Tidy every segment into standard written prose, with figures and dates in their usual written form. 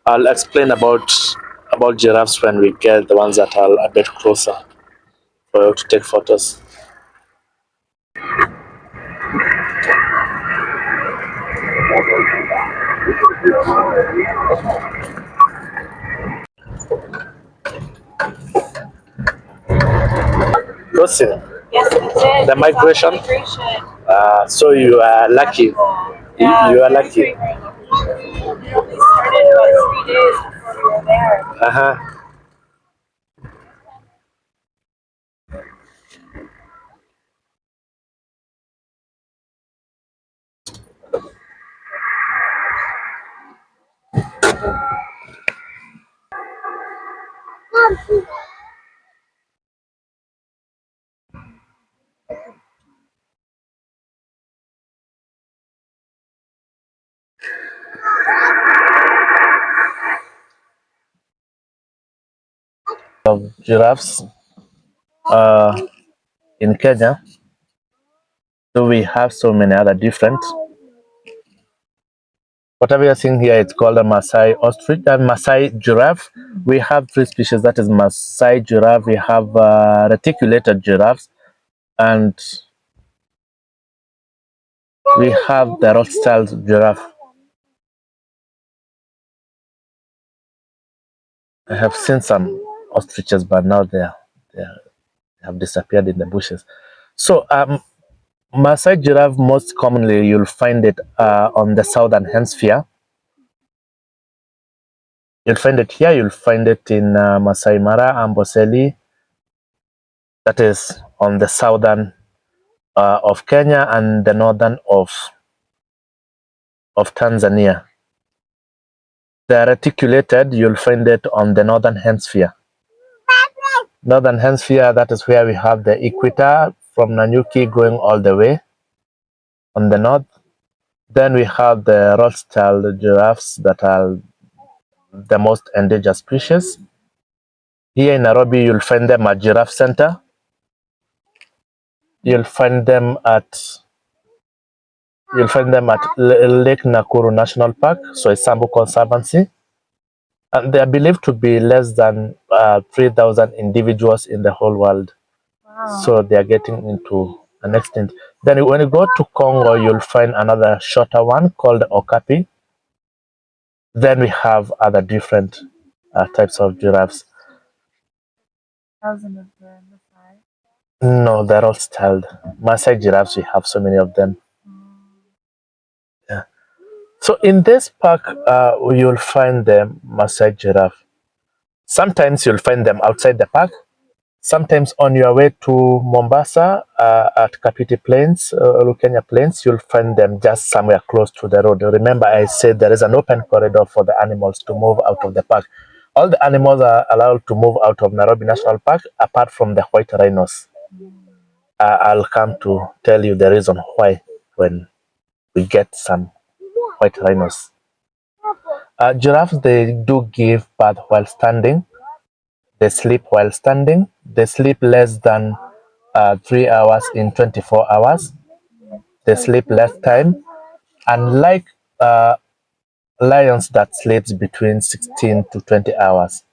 I'll explain about giraffes when we get the ones that are a bit closer for you to take photos. Crossing. Yes, we did. The migration. So you are lucky. Yeah, You are lucky. we only started about 3 days before we were there. Uh-huh. Of giraffes in Kenya. So we have so many other different. Whatever you're seeing here, it's called a Maasai ostrich and Maasai giraffe. We have three species. That is Maasai giraffe. We have reticulated giraffes, and we have the Rothschild giraffe. I have seen some ostriches, but now they have disappeared in the bushes. So Maasai giraffe, most commonly you'll find it on the southern hemisphere. You'll find it here. You'll find it in Masai Mara, Amboseli. That is on the southern of Kenya and the northern of Tanzania. The reticulated, you'll find it on the northern hemisphere. Northern hemisphere, that is where we have the equator from Nanyuki going all the way on the north. Then we have the Rothschild giraffes that are the most endangered species. Here in Nairobi, you'll find them at Giraffe Center. You'll find them at Lake Nakuru National Park, so it's Sambu Conservancy. And they are believed to be less than 3,000 individuals in the whole world. Wow. So they are getting into an extent. Then when you go to Congo, you'll find another shorter one called Okapi. Then we have other different types of giraffes. Thousand of them. No, they're all styled. Maasai giraffes, we have so many of them. Yeah. So in this park, you'll find the Maasai giraffe. Sometimes you'll find them outside the park. Sometimes on your way to Mombasa at Kapiti Plains, Lukenya Plains, you'll find them just somewhere close to the road. Remember, I said there is an open corridor for the animals to move out of the park. All the animals are allowed to move out of Nairobi National Park, apart from the white rhinos. I'll come to tell you the reason why when we get some white rhinos. Giraffes, they do give birth while standing. They sleep while standing. They sleep less than 3 hours in 24 hours. They sleep less time. Unlike lions that sleeps between 16 to 20 hours,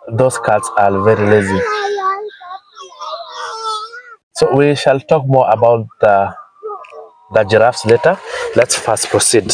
those cats are very lazy. So we shall talk more about the giraffes later. Let's first proceed.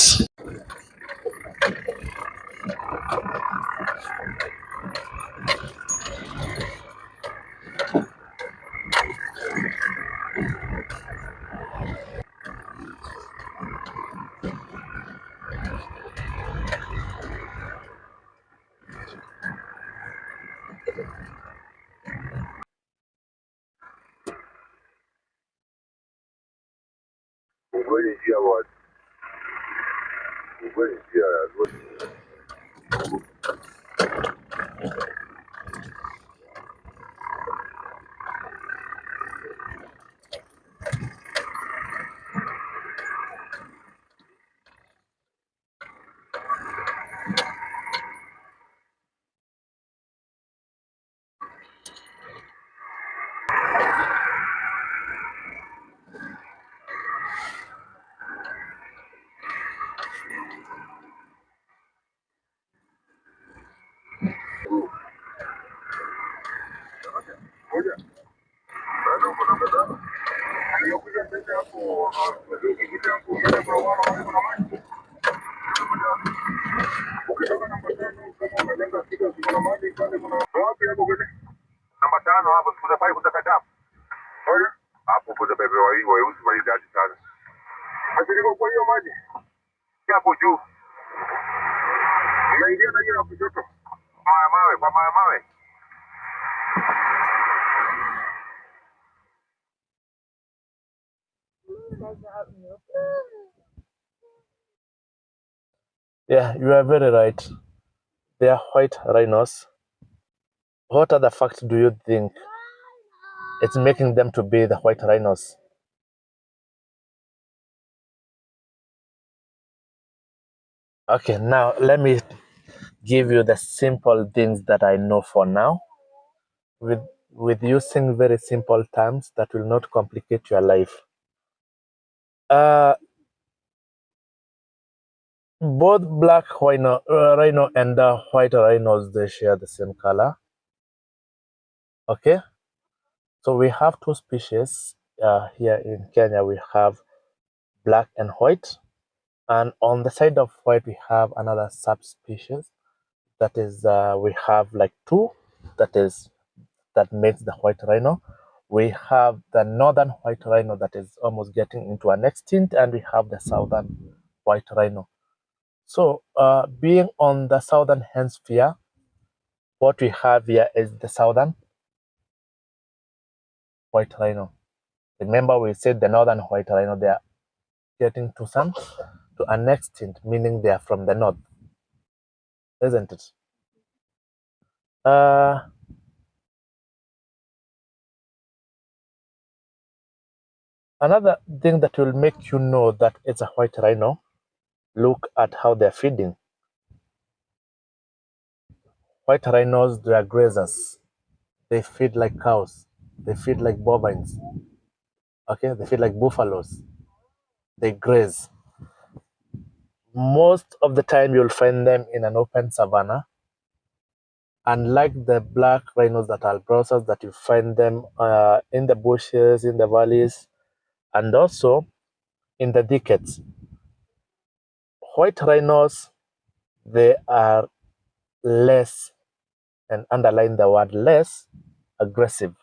Namba tano hapo kuza pale kuza kadamu. Hapo kuza bebe wa hiyo weusi maridadi sana. Asiliko kwa hiyo maji. Hapo juu. Unaingia na hiyo kushoto. Mawe kwa mawe. Yeah, you are very right. They are white rhinos. What other fact do you think it's making them to be the white rhinos? Okay, now let me give you the simple things that I know for now. With using very simple terms that will not complicate your life. Both black rhino and white rhinos, they share the same color. Okay, so we have two species here in Kenya. We have black and white, and on the side of white we have another subspecies. That is, we have like two. That makes the white rhino. We have the northern white rhino that is almost getting into an extinct, and we have the southern white rhino. So, being on the southern hemisphere, what we have here is the southern white rhino. Remember, we said the northern white rhino, they are getting to an extinct, meaning they are from the north, isn't it? Another thing that will make you know that it's a white rhino, look at how they're feeding. White rhinos, they are grazers. They feed like cows. They feed like bovines. Okay, they feed like buffaloes. They graze. Most of the time, you'll find them in an open savanna. Unlike the black rhinos that are browsers, that you find them in the bushes, in the valleys, and also in the thickets. White rhinos, they are less, and underline the word less, aggressive.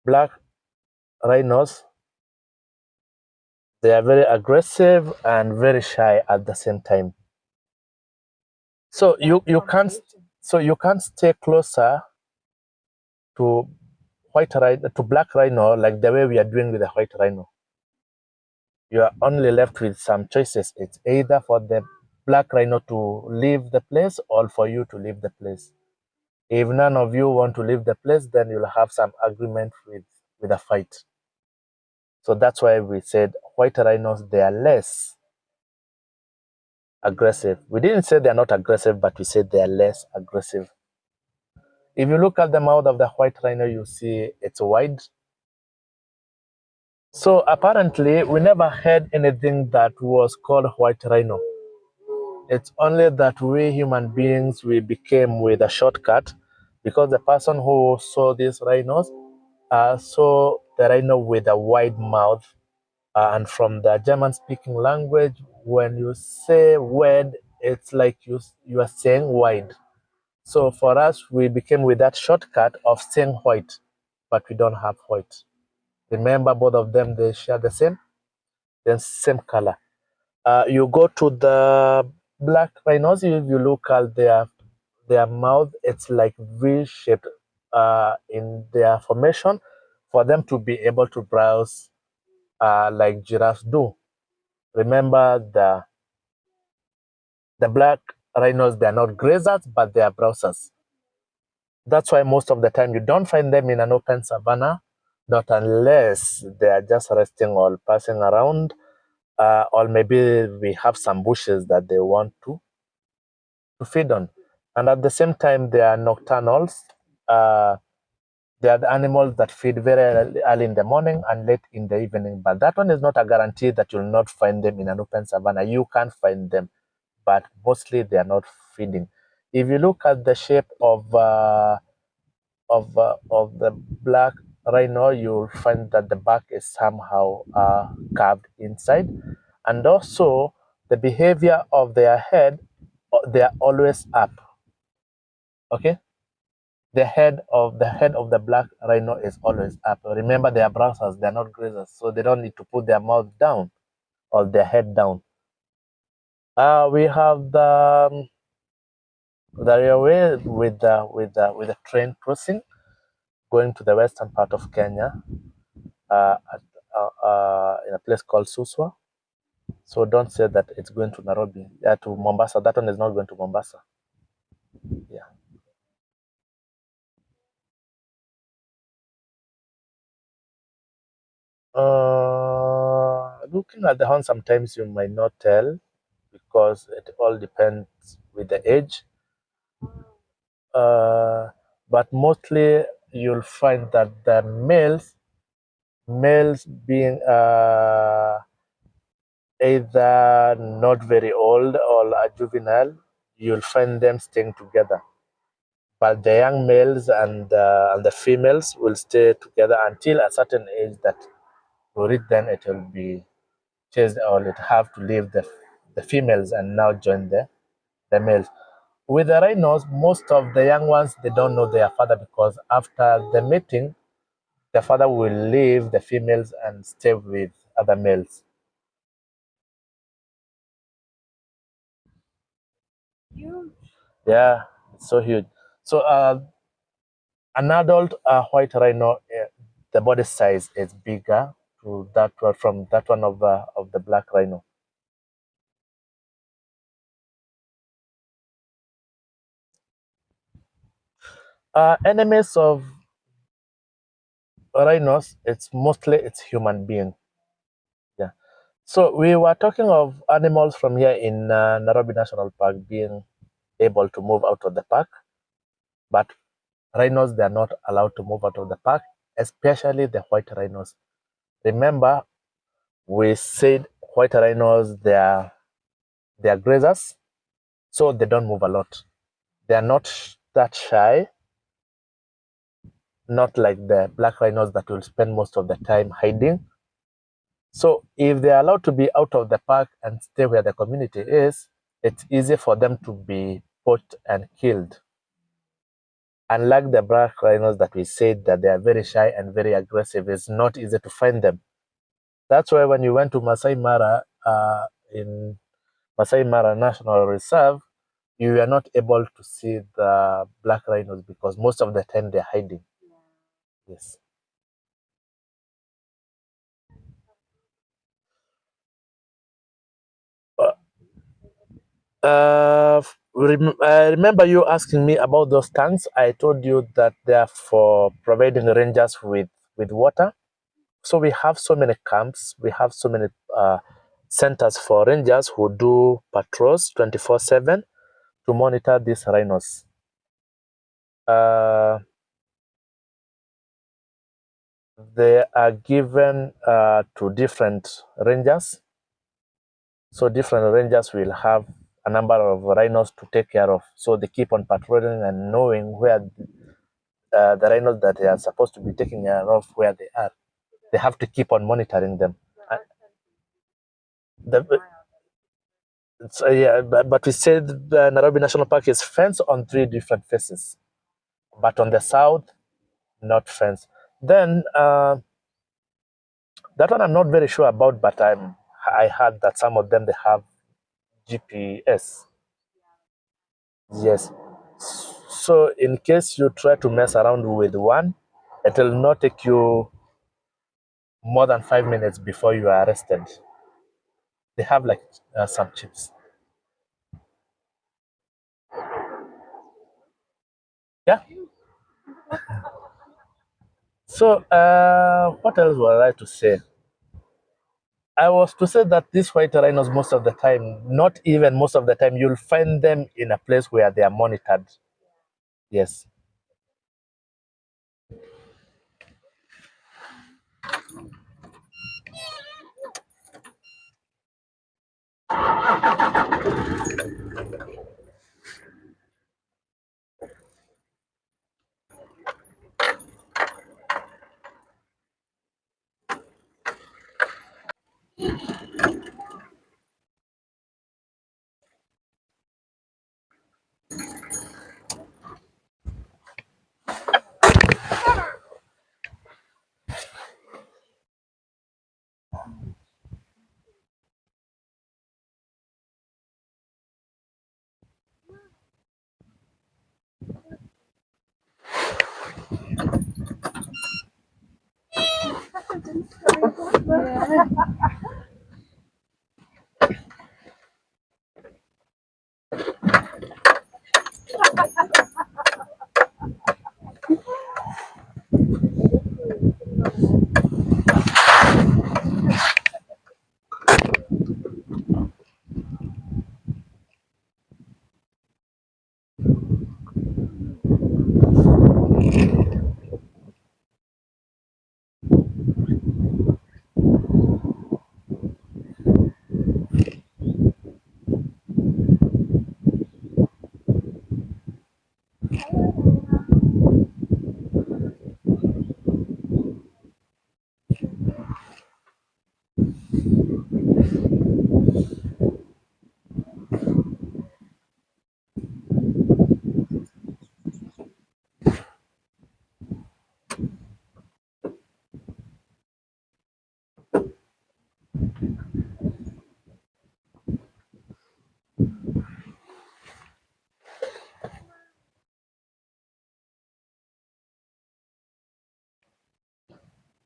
Black rhinos, they are very aggressive and very shy at the same time. So you can't stay closer to black rhino like the way we are doing with the white rhino. You are only left with some choices. It's either for the black rhino to leave the place or for you to leave the place. If none of you want to leave the place, then you'll have some agreement with a fight. So that's why we said white rhinos, they are less aggressive. We didn't say they're not aggressive, but we said they are less aggressive. If you look at the mouth of the white rhino, you see it's wide. So apparently, we never had anything that was called white rhino. It's only that we human beings, we became with a shortcut, because the person who saw these rhinos saw the rhino with a wide mouth. And from the German-speaking language, when you say wide, it's like you are saying wide. So for us, we became with that shortcut of saying white, but we don't have white. Remember, both of them, they share the same color. You go to the black rhinos, if you look at their mouth, it's like V-shaped in their formation for them to be able to browse like giraffes do. Remember, the black rhinos, they are not grazers, but they are browsers. That's why most of the time you don't find them in an open savanna, not unless they are just resting or passing around, or maybe we have some bushes that they want to feed on. And at the same time, they are nocturnals. They are the animals that feed very early in the morning and late in the evening. But that one is not a guarantee that you'll not find them in an open savanna. You can find them, but mostly they are not feeding. If you look at the shape of the black rhino, you'll find that the back is somehow curved inside, and also the behavior of their head, they are always up. Okay, the head of the black rhino is always up. Remember, they are browsers, they are not grazers, so they don't need to put their mouth down or their head down. We have the railway with the train crossing going to the western part of Kenya, in a place called Suswa. So don't say that it's going to Nairobi, to Mombasa. That one is not going to Mombasa. Yeah. Looking at the horn, sometimes you might not tell because it all depends with the age. But mostly you'll find that the males being either not very old or a juvenile, you'll find them staying together. But the young males and the females will stay together until a certain age that will reach, then it will be chased or it have to leave the females and now join the males. With the rhinos, most of the young ones, they don't know their father because after the mating, the father will leave the females and stay with other males. Huge. Yeah, it's so huge. So an adult white rhino, the body size is bigger to that one from that one of the black rhino. Enemies of rhinos, it's human being. Yeah. So we were talking of animals from here in Nairobi National Park being able to move out of the park, but rhinos, they are not allowed to move out of the park, especially the white rhinos. Remember, we said white rhinos, they are grazers, so they don't move a lot. They are not that shy, not like the black rhinos that will spend most of the time hiding. So if they are allowed to be out of the park and stay where the community is, it's easy for them to be poached and killed. Unlike the black rhinos that we said that they are very shy and very aggressive, it's not easy to find them. That's why when you went to Masai Mara, in Masai Mara National Reserve, you are not able to see the black rhinos because most of the time they're hiding. Yes. I remember you asking me about those tanks. I told you that they are for providing rangers with water. So we have so many camps. We have so many centers for rangers who do patrols 24/7 to monitor these rhinos. They are given to different rangers. So different rangers will have a number of rhinos to take care of. So they keep on patrolling and knowing where the rhinos that they are supposed to be taking care of, where they are. They have to keep on monitoring them. The, yeah, but we said the Nairobi National Park is fenced on 3 different faces, but on the south, not fenced. Then that one I'm not very sure about, but I heard that some of them they have GPS. Yes. So in case you try to mess around with one, it will not take you more than 5 minutes before you are arrested. They have like some chips. Yeah. So what else was I to say? I was to say that these white rhinos, most of the time, not even most of the time, you'll find them in a place where they are monitored. Yes.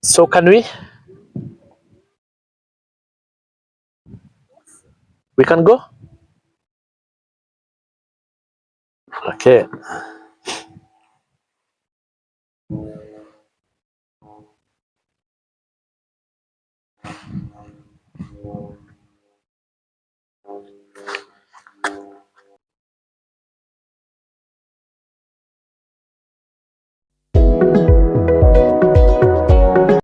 So can we? We can go? Okay.